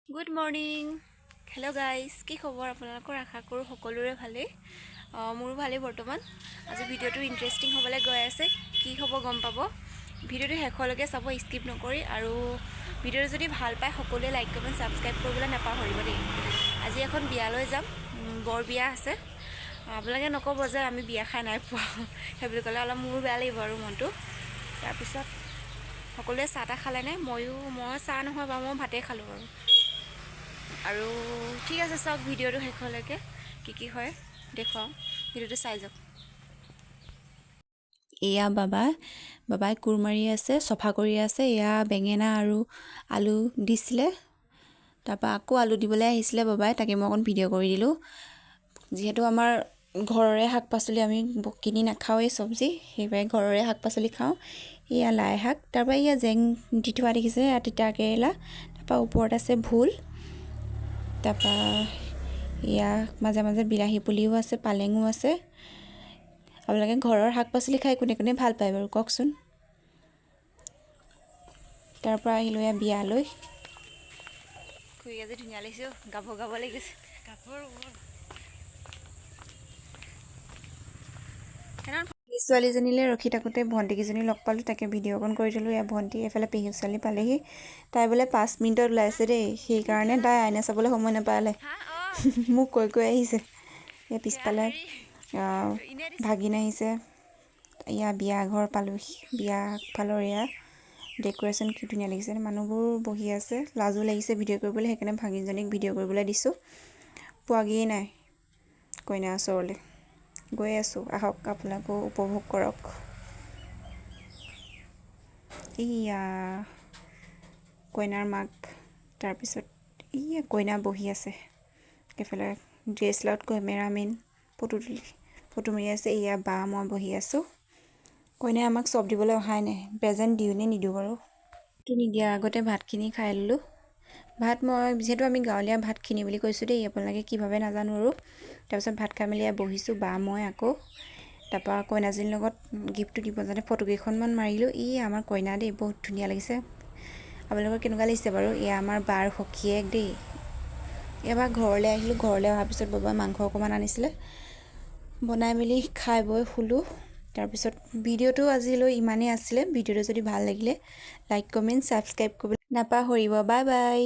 good morning hello' guys কি খবৰ আপোনালোকৰ আশা কৰোঁ সকলোৰে ভালেই মোৰো ভালেই বৰ্তমান আজি ভিডিঅ'টো ইণ্টাৰেষ্টিং হ'বলৈ গৈ আছে কি হ'ব গম পাব ভিডিঅ'টো শেষলৈকে চাব স্কিপ নকৰি আৰু ভিডিঅ'টো যদি ভাল পায় সকলোৱে লাইক কমেণ্ট ছাবস্ক্ৰাইব কৰিবলৈ নাপাহৰিব দেই আজি এখন বিয়ালৈ যাম বৰ বিয়া আছে আপোনালোকে নক'ব যে আমি বিয়া খাই নাই পোৱা সেই বুলি ক'লে অলপ মোৰো বেয়া লাগিব আৰু মনটো তাৰপিছত সকলোৱে চাহ তাহ খালেনে মই চাহ নহয় বাৰু মই ভাতেই খালোঁ আৰু ঠিক আছে চাওক ভিডিঅ'টো শেষলৈকে কি হয় দেখুৱাওঁ ভিডিঅ'টো চাই যাওক এয়া বাবাই কোৰ মাৰি আছে চফা কৰি আছে এয়া বেঙেনা আৰু আলু দিছিলে তাৰপৰা আকৌ আলু দিবলৈ আহিছিলে বাবাই তাকে মই অকণ ভিডিঅ' কৰি দিলোঁ যিহেতু আমাৰ ঘৰৰে শাক পাচলি আমি কিনি নাখাওঁৱেই চব্জি সেইবাবে ঘৰৰে শাক পাচলি খাওঁ এয়া লাই শাক তাৰপৰা এয়া জেং দি থোৱা দেখিছে তিতা কেৰেলা তাৰপৰা ওপৰত আছে ভোল তাৰপৰা এয়া মাজে মাজে বিলাহী পুলিও আছে পালেঙো আছে আপোনালোকে ঘৰৰ শাক পাচলি খাই কোনে কোনে ভাল পায় বাৰু কওকচোন তাৰ পৰা আহিলোঁ এয়া বিয়ালৈ খুৰী আজি ধুনীয়া লাগিছে গাব লাগিছে কাপোৰ ছোৱালীজনীলৈ ৰখি থাকোঁতে ভণ্টিকেইজনী লগ পালোঁ তাকে ভিডিঅ' অকণ কৰি দিলোঁ এয়া ভণ্টি এফালে পেহী ছোৱালী পালেহি তাই বোলে 5 মিনিটত ওলাইছে দেই সেইকাৰণে তাই আইনা চাবলৈ সময় নাপালে মোক কৈ আহিছে এই পিছফালে ভাগিন আহিছে এয়া বিয়া ঘৰ পালোহি বিয়া আগফালৰ এয়া ডেক'ৰেশ্যন কি ধুনীয়া লাগিছে মানুহবোৰ বহি আছে লাজো লাগিছে ভিডিঅ' কৰিবলৈ সেইকাৰণে ভাগিনজনীক ভিডিঅ' কৰিবলৈ দিছোঁ পোৱাগিয়েই নাই কইনা ওচৰলৈ গৈ আছোঁ আহক আপোনালোকেও উপভোগ কৰক এয়া কইনাৰ মাক তাৰপিছত এয়া কইনা বহি আছে এইফালে ড্ৰেছ লগত কেমেৰামেন ফটো মাৰি আছে এয়া বা মই বহি আছোঁ কইনাই আমাক চব দিবলৈ অহাই নাই প্ৰেজেণ্ট দিওঁ নে নিদিওঁ বাৰু এইটো নিদিয়াৰ আগতে ভাতখিনি খাই ল'লোঁ ভাত মই যিহেতু আমি গাঁৱলীয়া ভাতখিনি বুলি কৈছোঁ দেই আপোনালোকে কি ভাবে নাজানো আৰু তাৰপিছত ভাত খাই মেলি বহিছোঁ বা মই আকৌ তাৰপৰা কইনাজনীৰ লগত গিফ্টটো দিব যাতে ফটোকেইখনমান মাৰিলোঁ আমাৰ কইনা দেই বহুত ধুনীয়া লাগিছে আপোনালোকৰ কেনেকুৱা লাগিছে বাৰু এয়া আমাৰ বাৰ সখীয়েক দেই এবাৰ ঘৰলৈ আহিলোঁ ঘৰলৈ অহাৰ পিছত বাবাই মাংস অকণমান আনিছিলে বনাই মেলি খাই বৈ শুলোঁ তাৰপিছত ভিডিঅ'টো আজিলৈ ইমানেই আছিলে ভিডিঅ'টো যদি ভাল লাগিলে লাইক কমেণ্ট ছাবস্ক্ৰাইব কৰিবলৈ নাপাহৰিব বাই বাই